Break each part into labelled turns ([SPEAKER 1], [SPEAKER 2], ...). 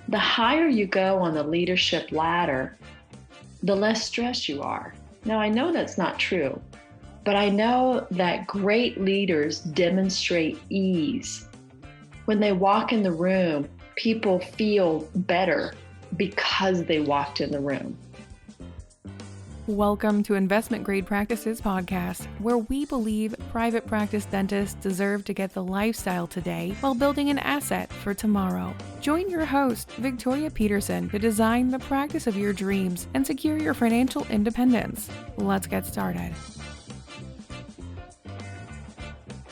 [SPEAKER 1] The higher you go on the leadership ladder, the less stressed you are. Now, I know that's not true, but I know that great leaders demonstrate ease. When they walk in the room, people feel better because they walked in the room.
[SPEAKER 2] Welcome to Investment Grade Practices podcast, where we believe private practice dentists deserve to get the lifestyle today while building an asset for tomorrow. Join your host, Victoria Peterson, to design the practice of your dreams and secure your financial independence. Let's get started.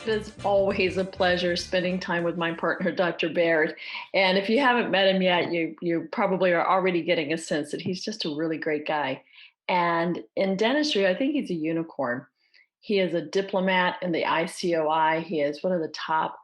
[SPEAKER 1] It is always a pleasure spending time with my partner, Dr. Baird. And if you haven't met him yet, you probably are already getting a sense that he's just a really great guy. And in dentistry, I think he's a unicorn. He is a diplomat in the ICOI. He is one of the top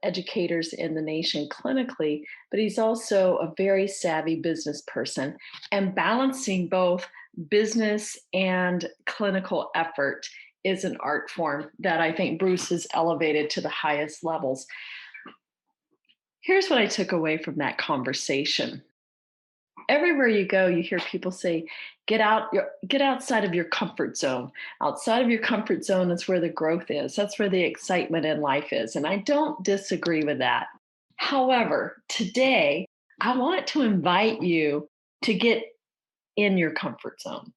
[SPEAKER 1] educators in the nation clinically, but he's also a very savvy business person. And balancing both business and clinical effort is an art form that I think Bruce has elevated to the highest levels. Here's what I took away from that conversation. Everywhere you go, you hear people say, get outside of your comfort zone. Outside of your comfort zone is where the growth is. That's where the excitement in life is. And I don't disagree with that. However, today, I want to invite you to get in your comfort zone.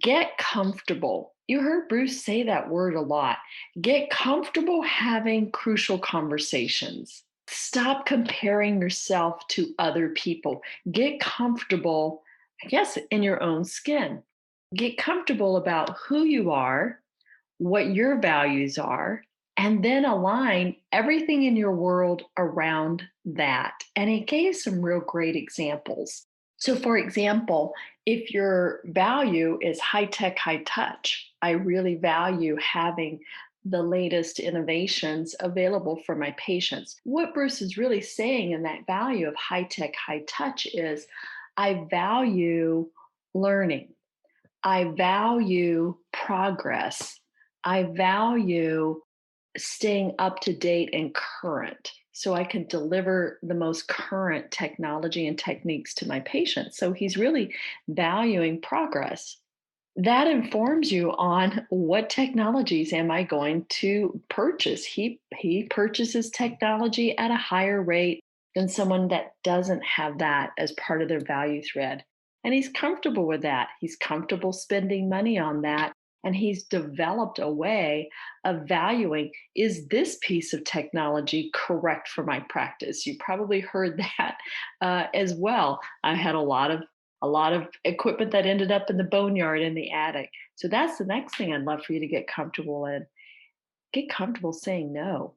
[SPEAKER 1] Get comfortable. You heard Bruce say that word a lot. Get comfortable having crucial conversations. Stop comparing yourself to other people. Get comfortable, I guess, in your own skin. Get comfortable about who you are, what your values are, and then align everything in your world around that. And he gave some real great examples. So, for example, if your value is high tech, high touch, I really value having the latest innovations available for my patients. What Bruce is really saying in that value of high tech, high touch is I value learning, I value progress, I value staying up to date and current so I can deliver the most current technology and techniques to my patients. So he's really valuing progress. That informs you on what technologies am I going to purchase. He purchases technology at a higher rate than someone that doesn't have that as part of their value thread. And he's comfortable with that. He's comfortable spending money on that. And he's developed a way of valuing, is this piece of technology correct for my practice? You probably heard that as well. I had a lot of equipment that ended up in the boneyard in the attic. So that's the next thing I'd love for you to get comfortable in. Get comfortable saying no.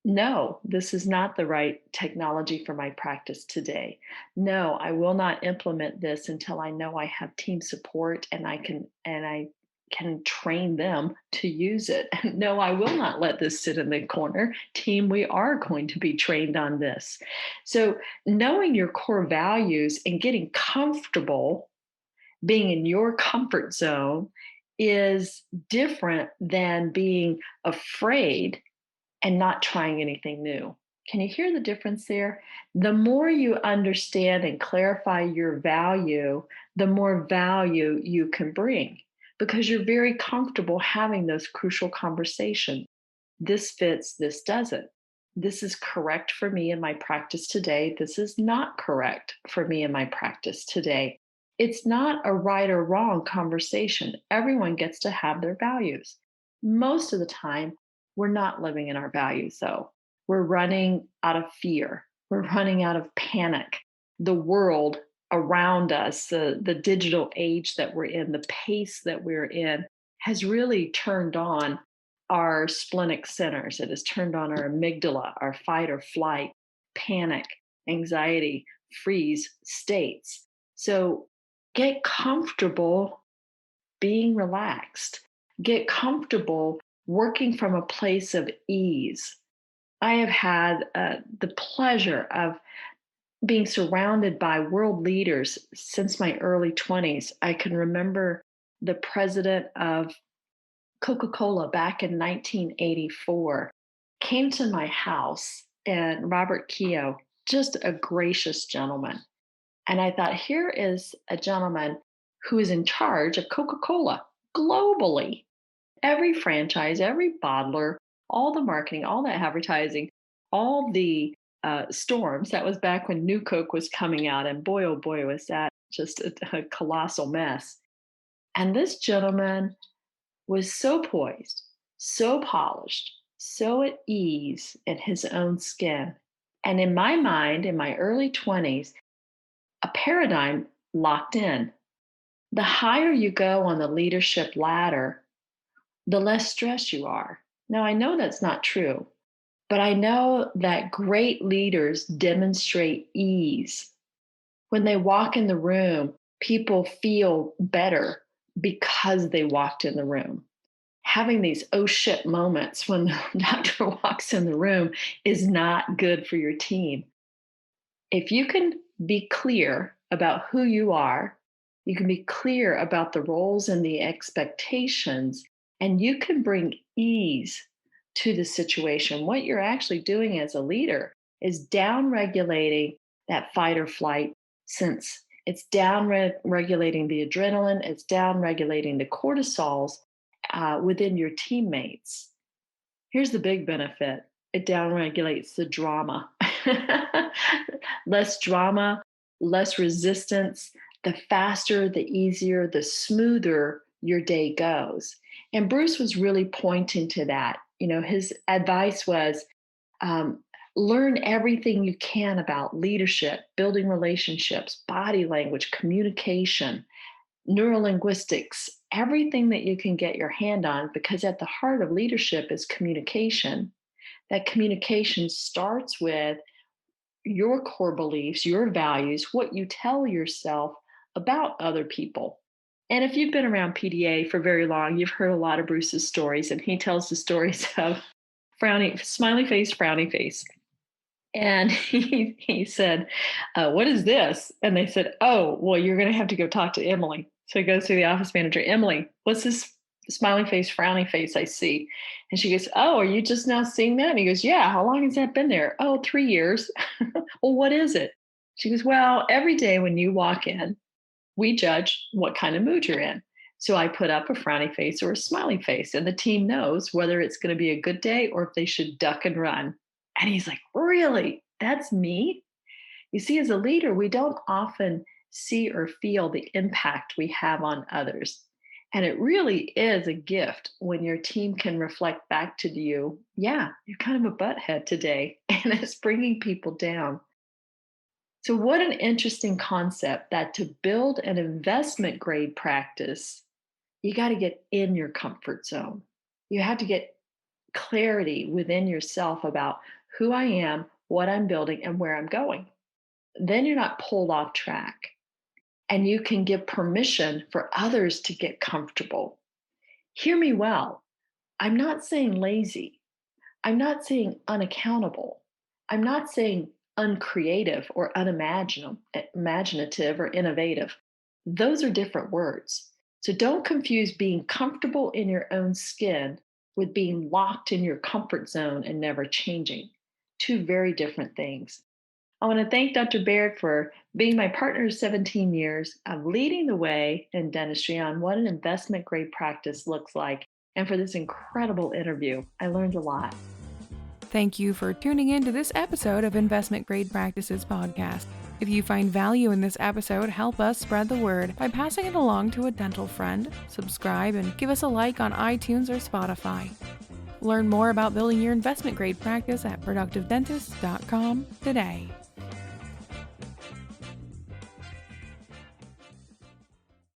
[SPEAKER 1] No, this is not the right technology for my practice today. No, I will not implement this until I know I have team support and I can train them to use it. No, I will not let this sit in the corner. Team, we are going to be trained on this. So, knowing your core values and getting comfortable being in your comfort zone is different than being afraid and not trying anything new. Can you hear the difference there? The more you understand and clarify your value, the more value you can bring because you're very comfortable having those crucial conversations. This fits, this doesn't. This is correct for me in my practice today. This is not correct for me in my practice today. It's not a right or wrong conversation. Everyone gets to have their values. Most of the time, we're not living in our values, though. We're running out of fear. We're running out of panic. The world around us, the digital age that we're in, the pace that we're in, has really turned on our splenic centers. It has turned on our amygdala, our fight or flight, panic, anxiety, freeze states. So get comfortable being relaxed. Get comfortable working from a place of ease. I have had the pleasure of being surrounded by world leaders since my early 20s. I can remember the president of Coca-Cola back in 1984 came to my house, and Robert Keogh, just a gracious gentleman. And I thought, here is a gentleman who is in charge of Coca Cola globally. Every franchise, every bottler, all the marketing, all the advertising, all the storms. That was back when New Coke was coming out. And boy, oh boy, was that just a colossal mess. And this gentleman was so poised, so polished, so at ease in his own skin. And in my mind, in my early 20s, a paradigm locked in. The higher you go on the leadership ladder, the less stressed you are. Now, I know that's not true, but I know that great leaders demonstrate ease. When they walk in the room, people feel better because they walked in the room. Having these oh shit moments when the doctor walks in the room is not good for your team. If you can be clear about who you are, you can be clear about the roles and the expectations, and you can bring ease to the situation. What you're actually doing as a leader is down regulating that fight or flight sense. It's down regulating the adrenaline, it's down regulating the cortisols within your teammates. Here's the big benefit: it down regulates the drama. Less drama, less resistance. The faster, the easier, the smoother your day goes. And Bruce was really pointing to that. His advice was learn everything you can about leadership, building relationships, body language, communication, neurolinguistics, everything that you can get your hand on, because at the heart of leadership is communication. That communication starts with your core beliefs, your values, what you tell yourself about other people. And if you've been around PDA for very long, you've heard a lot of Bruce's stories, and he tells the stories of smiley face, frowny face. And he said, what is this? And they said, oh, well, you're going to have to go talk to Emily. So he goes to the office manager, Emily, what's this smiley face, frowny face I see? And she goes, oh, are you just now seeing that? And he goes, yeah, how long has that been there? Oh, 3 years. Well, what is it? She goes, well, every day when you walk in, we judge what kind of mood you're in. So I put up a frowny face or a smiley face, and the team knows whether it's going to be a good day or if they should duck and run. And he's like, really? That's me? You see, as a leader, we don't often see or feel the impact we have on others. And it really is a gift when your team can reflect back to you, yeah, you're kind of a butthead today, and it's bringing people down. So, what an interesting concept that to build an investment grade practice, you got to get in your comfort zone. You have to get clarity within yourself about who I am, what I'm building, and where I'm going. Then you're not pulled off track. And you can give permission for others to get comfortable. Hear me well. I'm not saying lazy. I'm not saying unaccountable. I'm not saying uncreative or unimaginative or innovative. Those are different words. So don't confuse being comfortable in your own skin with being locked in your comfort zone and never changing. Two very different things. I want to thank Dr. Baird for being my partner of 17 years of leading the way in dentistry on what an investment grade practice looks like, and for this incredible interview. I learned a lot.
[SPEAKER 2] Thank you for tuning in to this episode of Investment Grade Practices Podcast. If you find value in this episode, help us spread the word by passing it along to a dental friend, subscribe, and give us a like on iTunes or Spotify. Learn more about building your investment grade practice at productivedentist.com today.